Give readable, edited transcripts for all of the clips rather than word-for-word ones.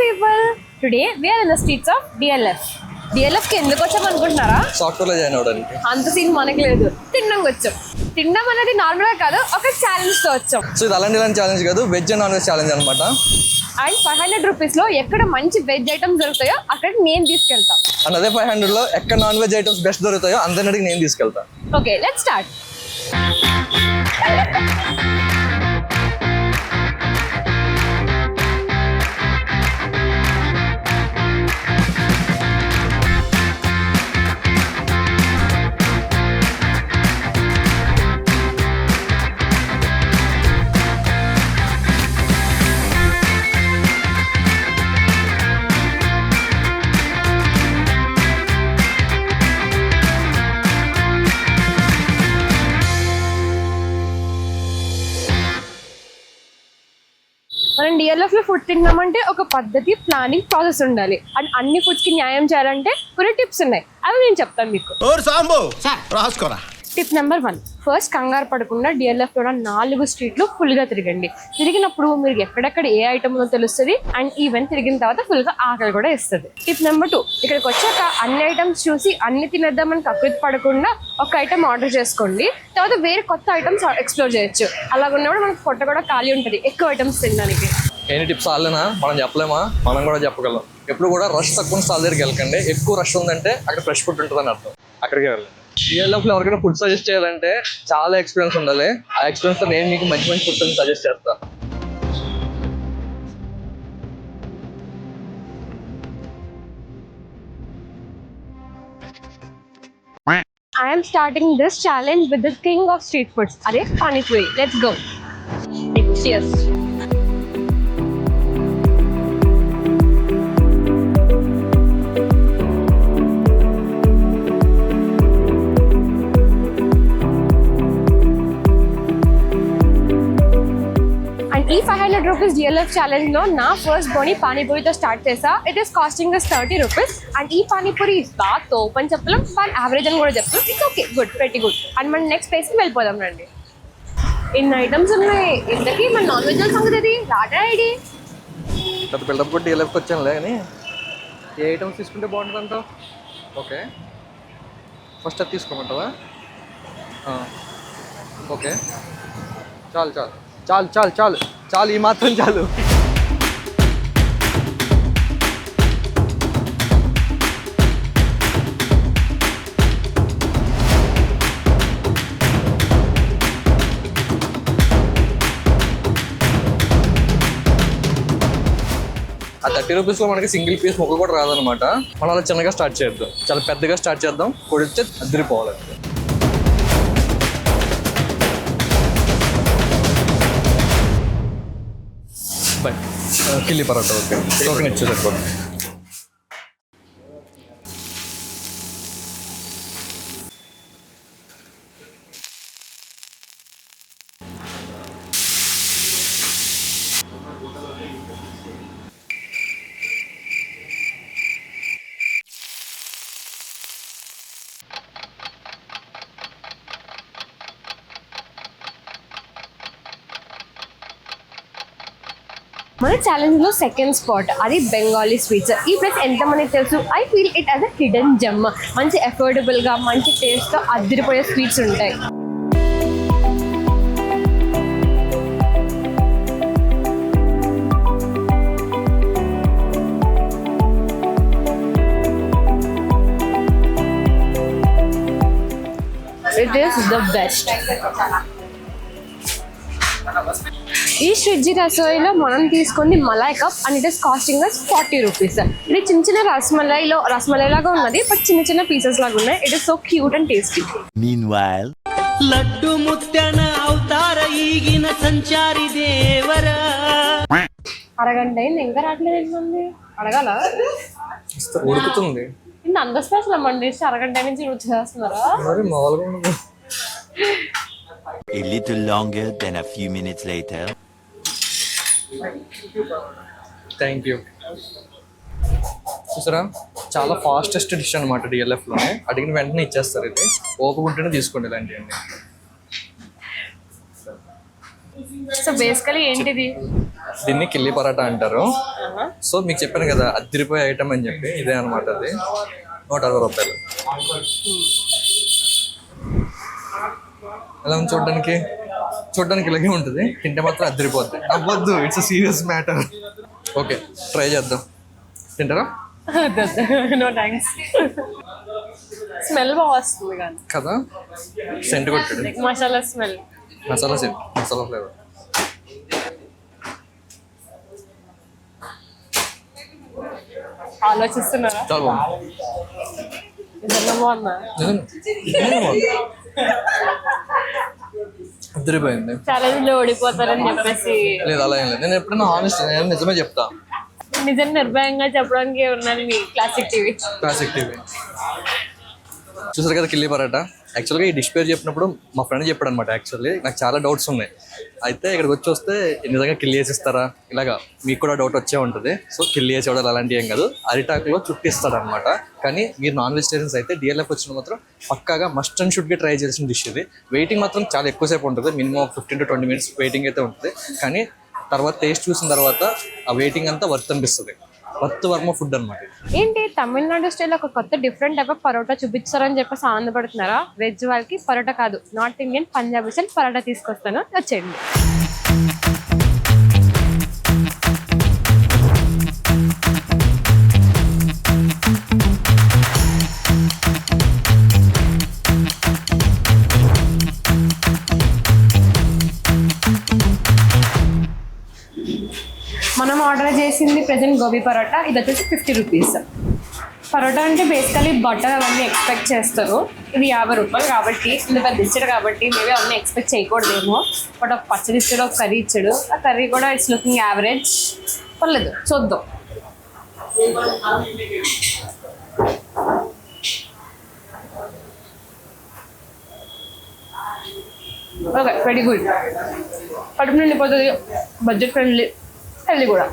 people, today we are in the streets of DLF. DLF కి ఎందుకు వచ్చాం అనుకుంటున్నారా? సాఫ్ట్వేర్ లో జాయిన్ అవడానికి. అంత సీన్ మనకి లేదు, తినడానికి వచ్చాం. తినడం అనేది నార్మల్ గా కాదు, ఒక ఛాలెంజ్ తో వచ్చాం. సో ఇది అలాంటి ఛాలెంజ్ కాదు, veg and non veg challenge అనమాట. అండ్ 500 రూపీస్ లో ఎక్కడ మంచి వెజ్ ఐటమ్స్ దొరుకుతాయో అక్కడ నేను తీసుకెళ్తా. అండ్ అదే 500 లో ఎక్కడ నాన్ వెజ్ ఐటమ్స్ బెస్ట్ దొరుకుతాయో అందరికీ నేను తీసుకెళ్తా. Okay, let's start. మనం డిఎల్ఎఫ్ లో ఫుడ్ తిన్నామంటే ఒక పద్ధతి, ప్లానింగ్, ప్రాసెస్ ఉండాలి. అండ్ అన్ని ఫుడ్స్ కి న్యాయం చేయాలంటే కొన్ని టిప్స్ ఉన్నాయి, అవి నేను చెప్తాను మీకు. టిప్ నెంబర్ 1, ఫస్ట్ కంగారు పడకుండా డిఎల్ఎఫ్ లో 4 స్ట్రీట్లు ఫుల్ గా తిరగండి. తిరిగినప్పుడు మీరు ఎక్కడెక్కడ ఏ ఐటమ్ ఉందో తెలుస్తుంది. అండ్ ఈవెన్ తిరిగిన తర్వాత ఫుల్ గా ఆకలి కూడా ఇస్తుంది. టిప్ నెంబర్ 2, ఇక్కడికి వచ్చాక అన్ని ఐటమ్స్ చూసి అన్ని తినేద్దామని కక్కుర్తి పడకుండా ఒక ఐటమ్ ఆర్డర్ చేసుకోండి. తర్వాత వేరే కొత్త ఐటమ్స్ ఎక్స్ప్లోర్ చేయొచ్చు. అలా ఉన్నప్పుడు మనకు పొట్ట కూడా ఖాళీ ఉంటుంది ఎక్కువ ఐటమ్స్ తినడానికి. ఎన్ని టిప్స్ ఆలేనా మనం చెప్పలేమా? మనం కూడా చెప్పగలం. ఎప్పుడు కూడా రష్ తక్కువ స్టాల్ దగ్గరికి వెళ్ళకండి. ఎక్కువ రష్ ఉందంటే అక్కడ ఫ్రెష్ ఫుడ్ ఉంటుందని అర్థం, అక్కడికి వెళ్ళండి. డిఎల్ఎఫ్ లో ఎవరికైనా ఫుడ్ సజెస్ట్ చేయాలంటే చాలా ఎక్స్పీరియన్స్ ఉండాలి. ఆ ఎక్స్పీరియన్స్ తో నేను మీకు మంచి మంచి ఫుడ్ సజెస్ట్ చేస్తాను. I am starting this challenge with the king of street foods. Are Pani Puri. Let's go. Cheers. And ఈ 500 రూపీస్ DLF ఛాలెంజ్ లో నా ఫస్ట్ బోని పానీపూరితో స్టార్ట్ చేసా. It is costing us 30 rupees. And ఈ పానీపూరి బాగా open చెప్పలేం, బాగా average అని కూడా చెప్తాం. It's okay, good, very good. And మన నెక్స్ట్ ప్లేస్ కి వెళ్ళిపోదాం రండి. ఇన్ని ఐటమ్స్ ఉన్నాయి. ఇంతకీ మన నాన్ వెజ్ సంగతి అది రాటా ఐడి పెద్ద బిల్డప్ కూడా డిఎల్ఎఫ్కి వచ్చానులే. కానీ ఏ ఐటమ్స్ తీసుకుంటే బాగుంటుందంటావు? ఓకే, ఫస్ట్ అది తీసుకోమంటావా? ఓకే, చాలు చాలు చాలు చాలు చాలు చాలు, ఈ మాత్రం చాలు. ఆ 30 రూపీస్లో మనకి సింగిల్ పీస్ ముక్క కూడా రాదనమాట. మనం అలా చిన్నగా స్టార్ట్ చేద్దాం, చాలా పెద్దగా స్టార్ట్ చేద్దాం. కొడితే అదిరిపోవాలి. కిల్లి పరోటా ఓకే, టోకెన్ ఇచ్చేసరిపోతుంది. మన ఛాలెంజ్ లో సెకండ్ స్పాట్, అది బెంగాలీ స్వీట్స్. ఈ ప్లేస్ ఎంతమందికి తెలుసు? I feel it as a hidden gem. మంచి అఫోర్డబుల్ గా, మంచి టేస్ట్ తో అదిరిపోయే స్వీట్స్ ఉంటాయి. It is the best. ఈ శ్రీజీ రసోయిలో మనం తీసుకుంది Malay cup. And it is costing us 40 rupees. ఇది చిన్న చిన్న రసమలై లాగా ఉన్నది, బట్ చిన్న చిన్న పీసెస్ లాగా ఉన్నాయి. It is so cute and tasty. Meanwhile, లడ్డు ముత్యాన అవతార ఈగిన సంచారి దేవర. అరగంట అయింది, ఇంకా రావట్లేదు. ఏంటండి అడగాల? ఉడుకుతుంది. ఇంత అంత స్పెషల్ అమ్మండి, అరగంట నుంచి రుచి చేస్తున్నారా? A little longer than a few minutes later. Thank you. చూసారా, చాలా ఫాస్టెస్ట్ డిష్ అనమాట డిఎల్ఎఫ్లోనే. అడిగిన వెంటనే ఇచ్చేస్తారు. ఇది ఓపిక ఉంటేనే తీసుకోండి ఇలాంటివన్నీ. సో బేసికలీ ఏంటిది? దీన్ని కిల్లి పరాటా అంటారు. సో మీకు చెప్పాను కదా అదిరిపోయే ఐటమ్ అని చెప్పి, ఇదే అనమాట. అది 160 రూపాయలు. ఎలా ఉంది చూడడానికి ఇలాగే ఉంటుంది, తింటే మాత్రం అదిరిపోద్ది. అవ్వద్దు, it's serious matter. Okay, try చేద్దాం. తింటారా? No thanks. స్మెల్ బాగా వస్తుంది కానీ కదా, సెంట్ కొట్టాడు. Masala smell, masala scent, masala flavour. ఆలోచిస్తున్నారా? చాలా బాగుంది. నిజంగా బాగుందా? అదిరిపోయింది. ఛాలెంజ్ లో ఓడిపోతారని చెప్పేసి లేదు, అలా ఏం లేదు. నేను ఎప్పుడైనా హానెస్ట్, నేను నిజమే చెప్తా. నిజం నిర్భయంగా చెప్పడానికి ఉన్నది మీ క్లాసిక్ టీవీ. చూసారు కదా కిల్లి పరాటా. యాక్చువల్గా ఈ డిష్ పేరు చెప్పినప్పుడు మా ఫ్రెండ్ చెప్పాడు అనమాట. యాక్చువల్లీ నాకు చాలా డౌట్స్ ఉన్నాయి. అయితే ఇక్కడికి వచ్చి వస్తే నిజంగా కిల్లి వేసిస్తారా, ఇలాగా మీకు కూడా డౌట్ వచ్చే ఉంటుంది. సో కిల్లి వేసి చూడాలి అలాంటివి ఏం కాదు, అరిటాకులో చుట్టిస్తాడు అనమాట. కానీ మీరు నాన్ వెజిటేరియన్స్ అయితే డిఎల్ఎఫ్ వచ్చిన మాత్రం పక్కాగా మస్ట్ అండ్ షుడ్గా ట్రై చేసిన డిష్ ఇది. వెయిటింగ్ మాత్రం చాలా ఎక్కువసేపు ఉంటుంది, మినిమం 15 to 20 minutes వెయిటింగ్ అయితే ఉంటుంది. కానీ తర్వాత టేస్ట్ చూసిన తర్వాత ఆ వెయిటింగ్ అంతా వర్త్ అనిపిస్తుంది. వర్త్ వర్మ ఫుడ్ అనమాట. ఏంటి తమిళనాడు స్టైల్ ఒక కొత్త డిఫరెంట్ టైప్ ఆఫ్ పరోటా చూపించారని చెప్పేసి ఆనందపడుతున్నారా? వెజ్ వాళ్ళకి పరోటా కాదు, north Indian Punjabi style parotta తీసుకొస్తాను, వచ్చేయండి. మనం ఆర్డర్ చేసింది ప్రెసెంట్ గోబీ పరోటా. ఇది వచ్చేసి 50 రూపీస్. పరోటా అంటే బేసికలీ బటర్ అవన్నీ ఎక్స్పెక్ట్ చేస్తారు. ఇది 50 రూపాయలు కాబట్టి, ఇంత పెద్ద ఇచ్చాడు కాబట్టి మేబీ అవన్నీ ఎక్స్పెక్ట్ చేయకూడదేమో. బట్ ఒక పచ్చడి ఇచ్చాడు, ఒక కర్రీ ఇచ్చాడు. ఆ కర్రీ కూడా ఇట్స్ లుకింగ్ యావరేజ్, పర్లేదు, చూద్దాం. Okay, very good. కడుపు నిండిపోతుంది, బడ్జెట్ ఫ్రెండ్లీ, హెల్దీ కూడా.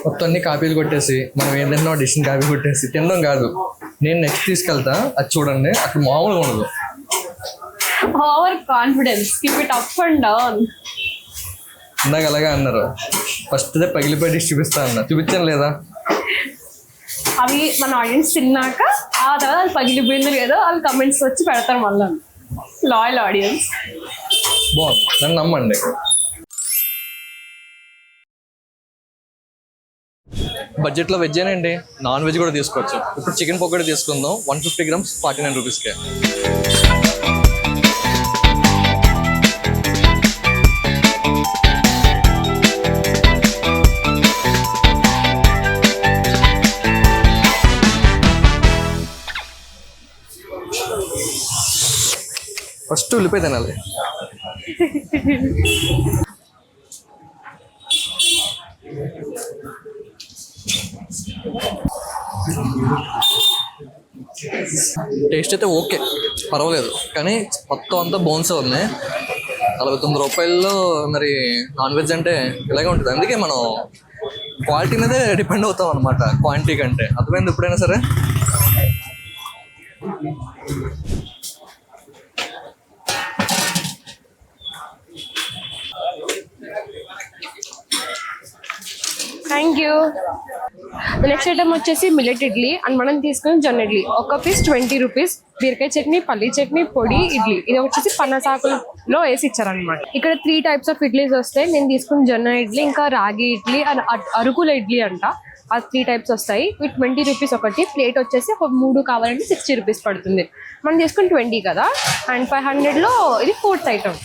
మొత్తం అన్ని కాపీలు కొట్టేసి మనం ఏంటంటే డిష్ని కాపీ కొట్టేసి తినడం కాదు. నేను నెక్స్ట్ తీసుకెళ్తా, అది చూడండి, అక్కడ మామూలుగా ఉండదు. Over confidence, keep it up and down. ఇందాక అలాగే అన్నారు, ఫస్ట్ పగిలిపోయి డిష్ చూపిస్తా అన్న, చూపించాను లేదా? అవి మన ఆడియన్స్ తిన్నాక ఆ తర్వాత అది పగిలిపోయింది లేదో వాళ్ళు కమెంట్స్ వచ్చి పెడతారు మళ్ళీ. Loyal audience. బాగుంది, నన్ను నమ్మండి. బడ్జెట్లో వెజ్ అండి, నాన్ వెజ్ కూడా తీసుకోవచ్చు. ఇప్పుడు చికెన్ పకోడీ తీసుకుందాం, 150 grams 49 రూపీస్కే. ఫస్ట్ ఉల్లిపాయ తినాలి. టేస్ట్ అయితే ఓకే, పర్వాలేదు. కానీ మొత్తం అంతా బోన్స్ ఉన్నాయి. 49 రూపాయల్లో మరి నాన్ వెజ్ అంటే ఇలాగే ఉంటుంది. అందుకే మనం క్వాలిటీ మీదే డిపెండ్ అవుతాం అనమాట, క్వాంటిటీ కంటే. అర్థమైంది ఎప్పుడైనా సరే. Thank you. నెక్స్ట్ ఐటమ్ వచ్చేసి మిల్లెట్ ఇడ్లీ అండ్ మనం తీసుకుని జొన్న ఇడ్లీ. ఒక పీస్ 20 రూపీస్. బీరకాయ చట్నీ, పల్లీ చట్నీ, పొడి ఇడ్లీ. ఇది వచ్చేసి పనసాకులో వేసి ఇచ్చారనమాట. ఇక్కడ 3 types ఆఫ్ ఇడ్లీస్ వస్తాయి. నేను తీసుకుని జొన్న ఇడ్లీ, ఇంకా రాగి ఇడ్లీ అండ్ అరుకుల ఇడ్లీ అంట. ఆ 3 types వస్తాయి. ఇవి 20 రూపీస్ ఒకటి. ప్లేట్ వచ్చేసి ఒక 3 కావాలంటే 60 రూపీస్ పడుతుంది. మనం తీసుకుని 20 కదా. అండ్ 500లో ఇది 4th item.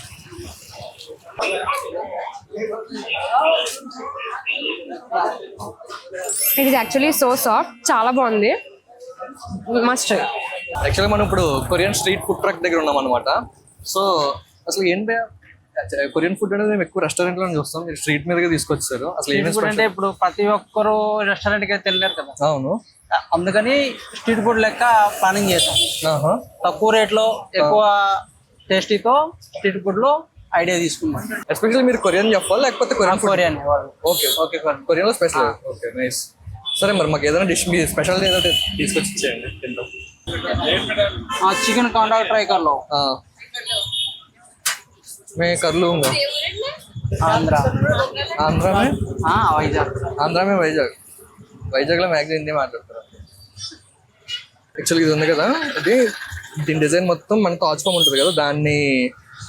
It is actually so soft, చాలా బాగుంది, మస్ట్ ట్రై. యాక్చువల్గా మనం ఇప్పుడు కొరియన్ స్ట్రీట్ ఫుడ్ ట్రక్ దగ్గర ఉన్నాం అనమాట. సో అసలు ఏంటి కొరియన్ ఫుడ్ అనేది మేము ఎక్కువ రెస్టారెంట్ లో చూస్తాం, మీరు స్ట్రీట్ మీదగా తీసుకొచ్చారు. అసలు ఏమి అంటే ఇప్పుడు ప్రతి ఒక్కరు రెస్టారెంట్ కి అయితే వెళ్ళారు కదా. అవును, అందుకని స్ట్రీట్ ఫుడ్ లెక్క ప్లానింగ్ చేసాం. తక్కువ రేట్ లో ఎక్కువ టేస్టీతో స్ట్రీట్ ఫుడ్ లో ఐడియా తీసుకున్నాం. ఎస్పెషల్లీ మీరు కొరియన్ చెప్పాలి లేకపోతే కొరియన్? ఓకే ఓకే, కొరియన్ లో స్పెషల్. Okay, nice. సరే మరి మాకు ఏదైనా డిష్ మీ స్పెషల్ ఏదైతే తీసుకొచ్చి ఇచ్చేయండి, తింటాం. हाँ चिकन कांडा ट्राई कर लो। मैं कर लूँगा। आंध्रा। ఆంధ్ర में हाँ వైజాగ్। ఆంధ్ర में వైజాగ్లో మ్యాక్సిమం హిందీ మాట్లాడతారు. యాక్చువల్గా ఇది ఉంది కదా, ఇది దీని డిజైన్ మొత్తం మన తాజ్ ఫామ్ ఉంటుంది కదా, దాన్ని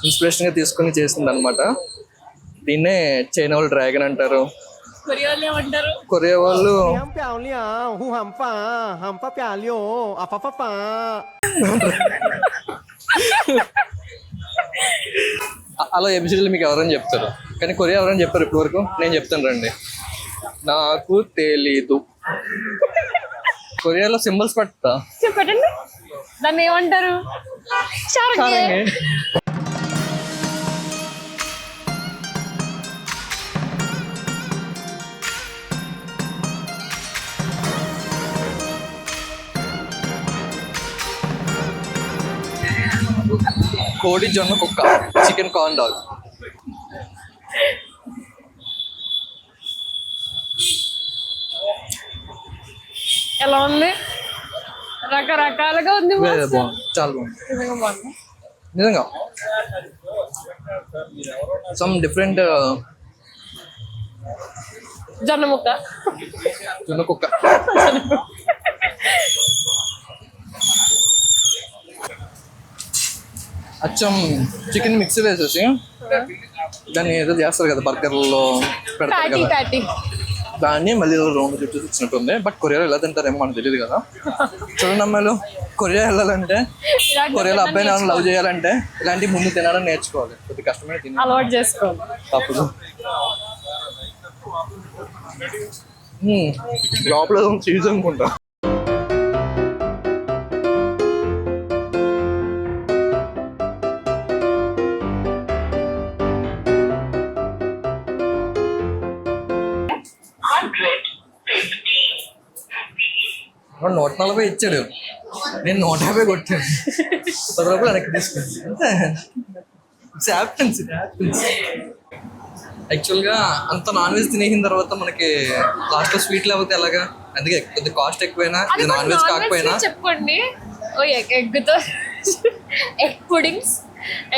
ఇన్స్పిరేషన్గా తీసుకొని చేసింది అనమాట. దీన్నే చైనా వాళ్ళు డ్రాగన్ అంటారు, కొరియా వాళ్ళు అలా ఎపిసోడ్లు మీకు ఎవరైనా చెప్తారు, కానీ కొరియా ఎవరైనా చెప్పారు ఇప్పటి వరకు? నేను చెప్తాను రండి. నాకు తెలీదు. కొరియాలో సింబల్స్ పట్టా చెప్పండి, దాన్ని ఏమంటారు? కోడి జొన్న కుక్క, చికెన్ కార్న్ డాగ్. ఎలా ఉంది? రకరకాలుగా ఉంది. బాగుంది, చాలా బాగుంది, నిజంగా బాగుంది. నిజంగా సమ్ డిఫరెంట్. జొన్న ముక్క, జొన్న కుక్క. అచ్చం చికెన్ మిక్స్ వేసేసి దాన్ని ఏదో చేస్తారు కదా బర్గర్లో పెడతారు కదా, ప్యాటీ దాన్ని మళ్ళీ రౌండ్ చుట్టూ ఇచ్చినట్టుంది. బట్ కొరియాలో ఎలా తింటారేమో మనకు తెలియదు కదా. చూడండి అమ్మాయిలు, కొరియా వెళ్ళాలంటే, కొరియాలో అబ్బాయిని ఎవరైనా లవ్ చేయాలంటే ఇలాంటి ముందు తినడం నేర్చుకోవాలి. కొద్ది కష్టమైన తిని అలవాటు చేసుకోవాలి. తప్పదు. లోపల చీజ్ అనుకుంటా. వాడు 140 ఇచ్చాడు, నేను 150 కొట్టాను. 10 రూపాయలు వెనక్కి తీసుకుంది. యాక్చువల్గా అంత నాన్ వెజ్ తినేసిన తర్వాత మనకి లాస్ట్ లో స్వీట్ లేకపోతే ఎలాగా? అందుకే కొద్దిగా కాస్ట్ ఎక్కువైనా, ఇది నాన్ వెజ్ కాకపోయినా చెప్పుకోండి. ఎగ్తో ఎగ్ పుడింగ్స్,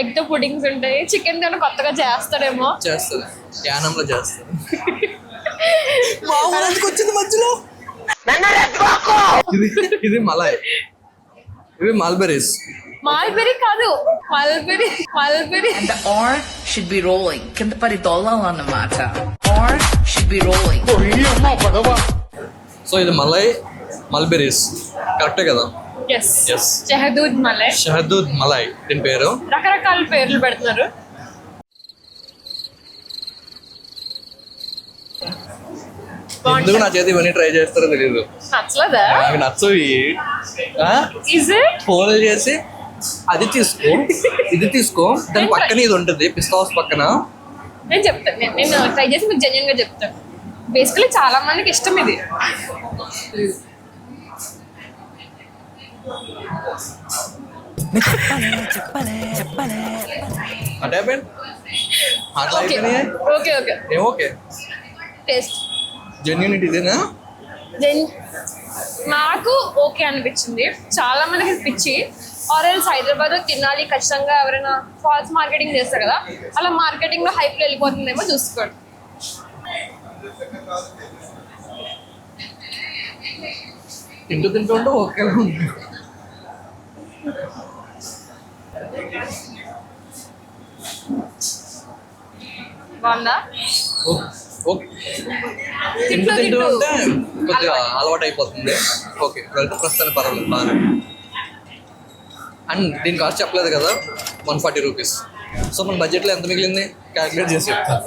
ఎగ్ తో పుడింగ్స్ ఉంటాయి. చికెన్ తో కొత్తగా చేస్తారేమో, చేస్తారు, యానంలో చేస్తారు. వచ్చింది మధ్యలో. ఇది మలాయ్, ఇవి మల్బెరీస్. మాల్బెరీ కాదు, mulberry. And the R should be rolling. కింద పడి దొల్లాలన్నమాట. R should be rolling. So ఇది మలాయ్ మల్బెరీస్, కరెక్టే కదా? Yes, Yes. షహదూద్ మలై. షహదూద్ మలాయ్ దీని పేరు. రకరకాల పేర్లు పెడుతున్నారు. ఎందుకు నా చేతి ఇవన్నీ ట్రై చేస్తారో తెలియదు. నచ్చలేదా? నాకు నచ్చవి. Is it? ఫోన్ చేసి అది తీసుకో, ఇది తీసుకో, దాని పక్కన ఇది ఉంటుంది, పిస్తా హౌస్ పక్కన. నేను చెప్తాను, నేను ట్రై చేసి మీకు జెన్యున్ గా చెప్తాను. బేసికలీ చాలా మందికి ఇష్టం ఇది. అంటే అట్లా అయిపోయినాయి. ఓకే ఓకే ఏం ఓకే? టేస్ట్ జెన్యూనిటీ ఇదేనా? నాకు ఓకే అనిపించింది. చాలా మందికి పిచ్చి ఆరెల్స్ హైదరాబాద్ తినాలి ఖచ్చితంగా ఎవరైనా ఫాల్స్ మార్కెటింగ్ చేస్తారు కదా, అలా మార్కెటింగ్ లో హైప్ వెళ్ళిపోతుందేమో చూసుకోండి. తింటూ ఉంటే ఓకేలా ఉంది. బాగుందా? ఓకే, తింటూ ఉంటే కొద్దిగా అలవాటు అయిపోతుంది. ఓకే, వెళ్తే ప్రస్తుతానికి పర్వాలేదు, బాగా. అండ్ దీని కాస్ట్ చెప్పలేదు కదా, 140 రూపీస్. సో మన బడ్జెట్లో ఎంత మిగిలింది క్యాలిక్యులేట్ చేసి చెప్తాను.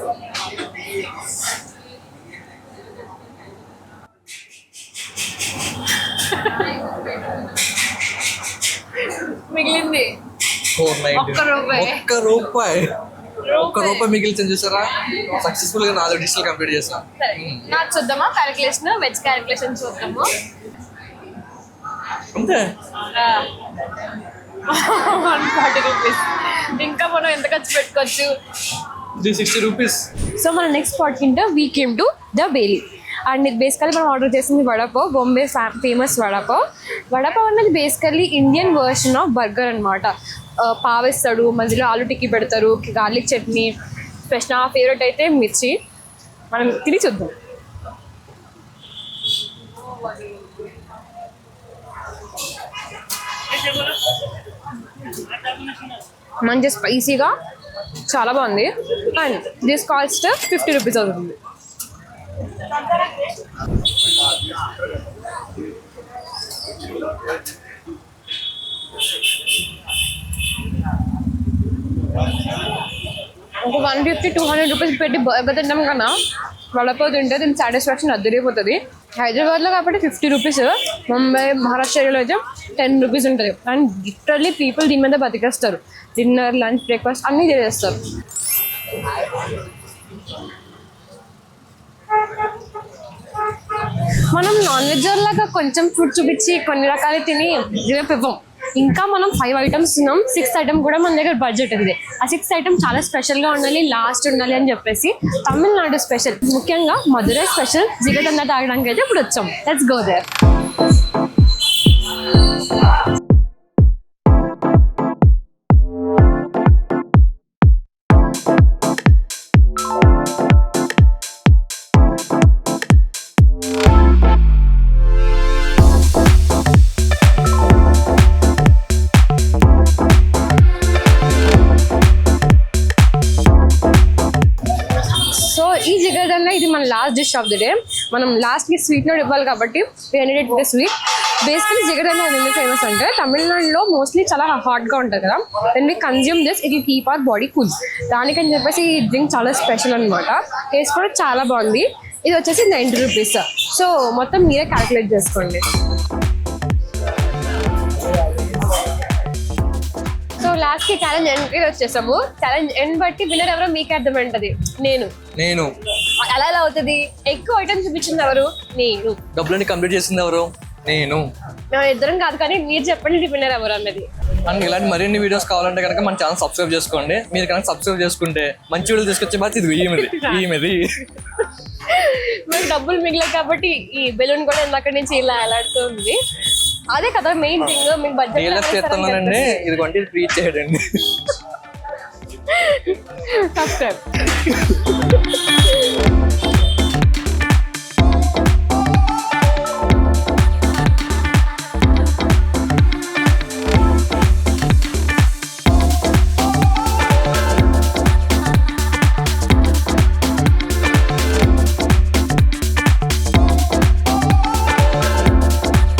మిగిలింది 490. ఒక్క రూపాయి. ఒక్క రూపాయి మిగిలింది చూసారా? సక్సెస్ఫుల్ గా 4 డిష్లు కంప్లీట్ చేసాం. సరే, నాకు చూద్దామా క్యాలిక్యులేషన్, వెజ్ క్యాలిక్యులేషన్ చూద్దాము. అంతే, 140 రూపీస్. ఇంకా మనం ఎంత ఖర్చు పెట్టుకోవచ్చు? 360 రూపీస్. సో మన నెక్స్ట్ స్పాట్ కింద we came to the Bailey. And ఇది బేసికలీ మనం ఆర్డర్ చేసింది వడపావ్, బాంబే ఫేమస్ వడపావ్. వడపావ్ అనేది basically Indian version of burger అనమాట. పావ్ ఇస్తాడు, మధ్యలో ఆలు టిక్కీ పెడతారు, గార్లిక్ చట్నీ, స్పెషల్. నా ఫేవరెట్ అయితే మిర్చి. మనం తిని చూద్దాం. మంచి స్పైసీగా చాలా బాగుంది. అండ్ దిస్ కాస్ట్ 50 రూపీస్ అవుతుంది. ఒక 150-200 రూపీస్ పెట్టి బర్గర్ తింటాం కన్నా వడపావ్ తింటే దీని సాటిస్ఫాక్షన్ అద్దరిపోతుంది. హైదరాబాద్లో కాబట్టి 50 రూపీస్, ముంబై మహారాష్ట్రలో అయితే 10 రూపీస్ ఉంటుంది. అండ్ లిటరల్లీ పీపుల్ దీని మీద బతికేస్తారు. డిన్నర్, లంచ్, బ్రేక్ఫాస్ట్ అన్నీ చేస్తారు. మనం నాన్ వెజ్ లాగా కొంచెం ఫుడ్ చూపించి కొన్ని రకాలు తిని ఇవ్వం. ఇంకా మనం 5 ఐటమ్స్ తిన్నాం, 6th ఐటమ్ కూడా మన దగ్గర బడ్జెట్ ఉంది. ఆ 6th ఐటమ్ చాలా స్పెషల్గా ఉండాలి, లాస్ట్ ఉండాలి అని చెప్పేసి తమిళనాడు స్పెషల్, ముఖ్యంగా మధురై స్పెషల్ జిగదండ తాగడానికి అయితే ఇప్పుడు వచ్చాం. Let's go there. ఈ జిగర్దన్న ఇది మన last dish of the day. మనం లాస్ట్కి స్వీట్ నోట్ ఇవ్వాలి కాబట్టి స్వీట్. బేసికలీ జిగర్దన్న ఎందుకు ఫేమస్ అంటే తమిళనాడులో మోస్ట్లీ చాలా హాట్గా ఉంటుంది కదా. Then we consume this, it will keep our body cool. దానికని చెప్పేసి ఈ డ్రింక్ చాలా స్పెషల్ అనమాట. టేస్ట్ కూడా చాలా బాగుంది. ఇది వచ్చేసి 90 రూపీస్. సో మొత్తం మీరే క్యాలిక్యులేట్ చేసుకోండి. సో లాస్ట్ కి ఛాలెంజ్ ఎండ్ వచ్చేసాము. ఛాలెంజ్ ఎండ్ బట్టి విన్నర్ ఎవరో మీకే అర్థమైంటది. నేను అలా ఎలా అవుతుంది? ఎక్కువ ఐటమ్స్ చూపించింది ఎవరు? నేను. డబ్బులని కంప్లీట్ చేసింది ఎవరు? నేను. మేము ఇద్దరం కాదు, కానీ మీరు చెప్పండి విన్నర్ ఎవరు అన్నది. అండ్ ఇలాంటి మరిన్ని వీడియోస్ కావాలంటే కనుక మన ఛానల్ సబ్స్క్రైబ్ చేసుకోండి. మీరు కనుక సబ్స్క్రైబ్ చేసుకుంటే మంచి వీడియోలు తీసుకొచ్చే బాధ్యత ఇది ఈమెది. మీకు డబ్బులు మిగిలేదు కాబట్టి ఈ బెలూన్ కూడా ఇందాక నుంచి ఇలా ఎలాడుతుంది. అదే కదా మెయిన్ థింగ్. మీకు బడ్జెట్ చేస్తున్నానండి, ఇది కొంటే రీచ్ చేయడండి. సబ్స్క్రైబ్.